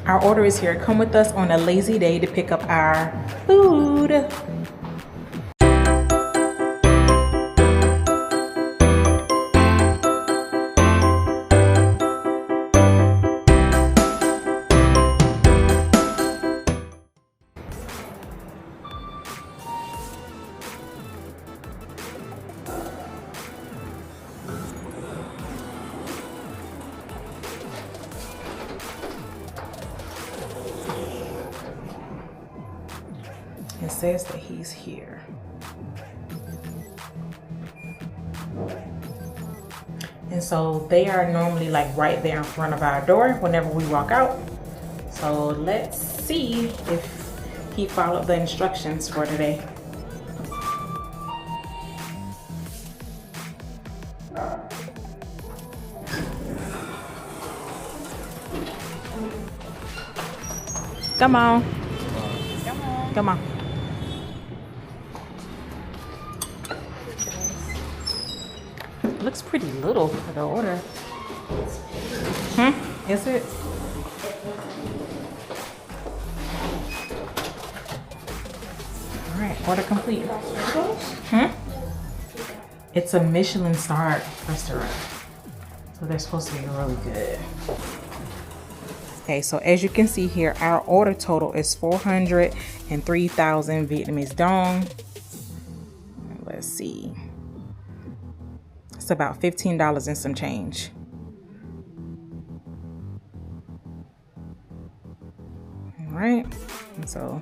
Our order is here. Come with us on a lazy day to pick up our food. It says that he's here. And so they are normally like right there in front of our door whenever we walk out. So let's see if he followed the instructions for today. Come on. Come on. Come on. Looks pretty little for the order. Is it? All right, order complete. It's a Michelin-starred restaurant, so they're supposed to be really good. Okay, so as you can see here, our order total is 403,000 Vietnamese dong. Let's see. It's about $15 and some change. All right, and so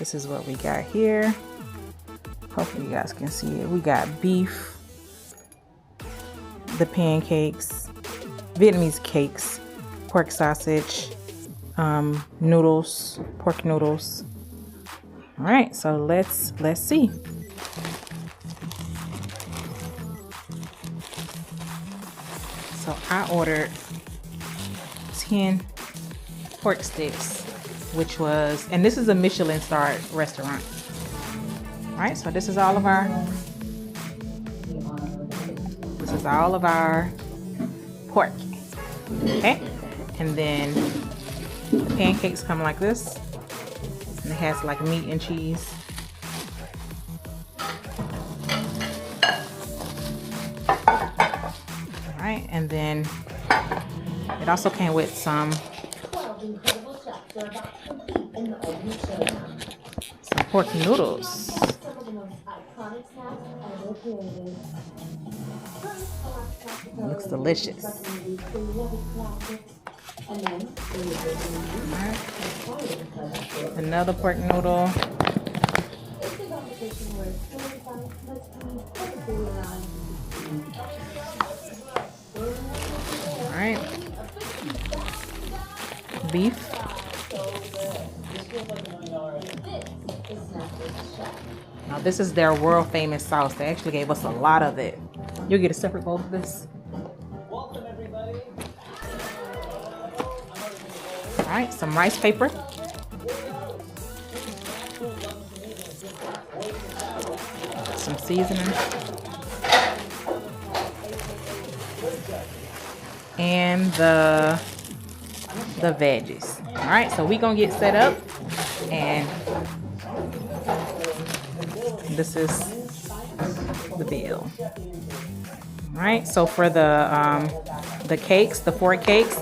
this is what we got here. Hopefully you guys can see it. We got beef, the pancakes, Vietnamese cakes, pork sausage, noodles, pork noodles. All right, so let's see. So I ordered 10 pork sticks, which was, and this is a Michelin-starred restaurant. All right, so this is all of our pork. Okay, and then the pancakes come like this, and it has like meat and cheese. And then it also came with some pork noodles. It looks delicious. Right. Another pork noodle. Alright, beef. Now this is their world famous sauce. They actually gave us a lot of it. You'll get a separate bowl of this. Alright, some rice paper. Some seasoning. And the veggies. All right, so we gonna get set up, and this is the bill. All right, so for the cakes, the 4 cakes,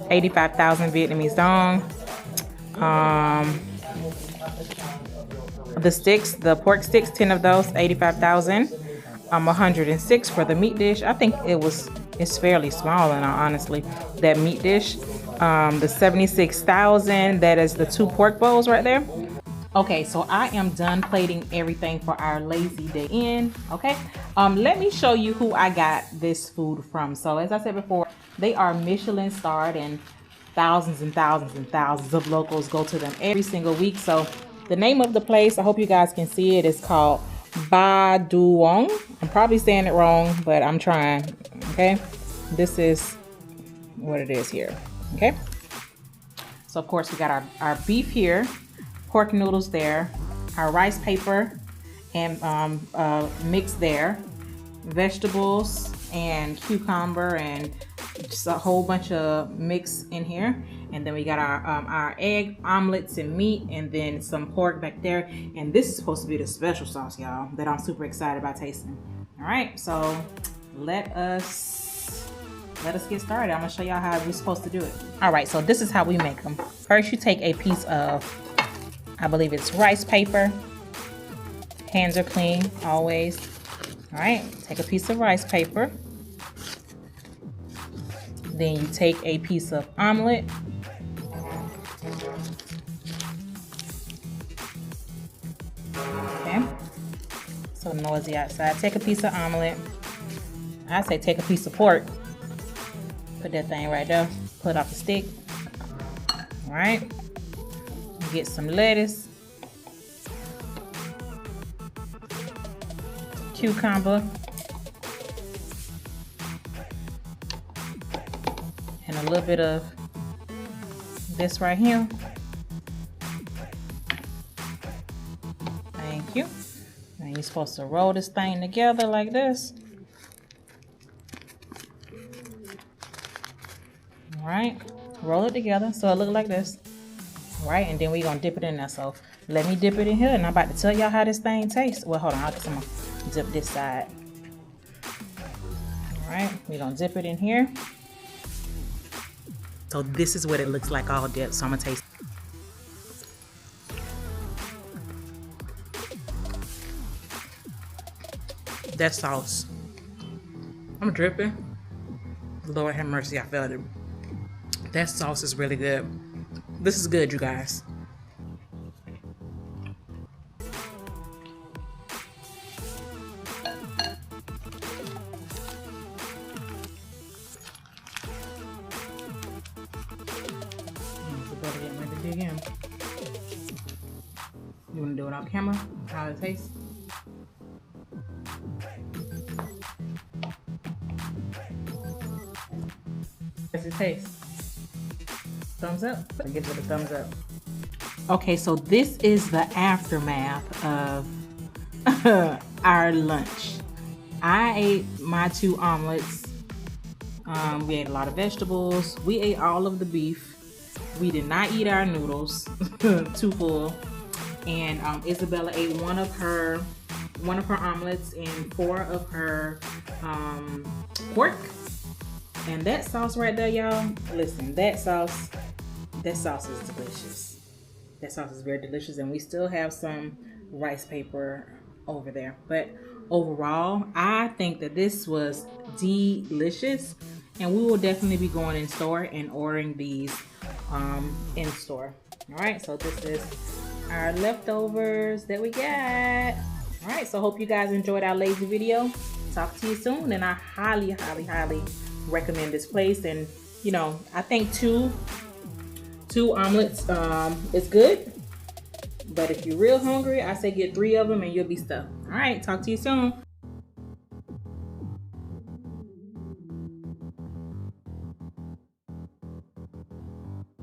85,000 Vietnamese dong. The sticks, the pork sticks, 10 of those, 85,000. 106 for the meat dish. I think it's fairly small, and honestly, that meat dish. The 76,000, that is the 2 pork bowls right there. Okay, so I am done plating everything for our lazy day in. Okay, let me show you who I got this food from. So as I said before, they are Michelin starred, and thousands and thousands and thousands of locals go to them every single week. So the name of the place, I hope you guys can see it, is called Ba Duong. I'm probably saying it wrong, but I'm trying. Okay, this is what it is here. Okay, so of course we got our beef here, pork noodles there, our rice paper and mix there, vegetables and cucumber and just a whole bunch of mix in here. And then we got our egg omelets and meat, and then some pork back there. And this is supposed to be the special sauce, y'all, that I'm super excited about tasting. All right, so let us get started. I'm gonna show y'all how we're supposed to do it. All right, so this is how we make them. First, you take a piece of, I believe it's rice paper. Hands are clean, always. All right, take a piece of rice paper. Then you take a piece of omelet. Okay, so noisy outside. Take a piece of omelet. I say take a piece of pork. Put that thing right there. Put it off the stick. All right. Get some lettuce. Cucumber. And a little bit of this right here. Thank you. And you're supposed to roll this thing together like this. All right, roll it together so it look like this. All right, and then we're gonna dip it in there. So let me dip it in here, and I'm about to tell y'all how this thing tastes. Well, hold on, I'm gonna dip this side. All right, we're gonna dip it in here. So this is what it looks like all dipped. So I'm gonna taste. That sauce. I'm dripping. Lord have mercy, I felt it. That sauce is really good. This is good, you guys. You want to do it on camera? How it tastes? How does it taste? Thumbs up? Give it a thumbs up. Okay, so this is the aftermath of our lunch. I ate my 2 omelets. We ate a lot of vegetables. We ate all of the beef. We did not eat our noodles. Too full. And Isabella ate one of her omelets and 4 of her pork. And that sauce right there, y'all, listen, that sauce is delicious. That sauce is very delicious, and we still have some rice paper over there. But overall, I think that this was delicious, and we will definitely be going in store and ordering these in store. All right, so this is our leftovers that we got. All right, so hope you guys enjoyed our lazy video. Talk to you soon, and I highly, highly, highly recommend this place. And you know, I think two omelets is good, but if you're real hungry, I say get 3 of them and you'll be stuffed. All right, talk to you soon.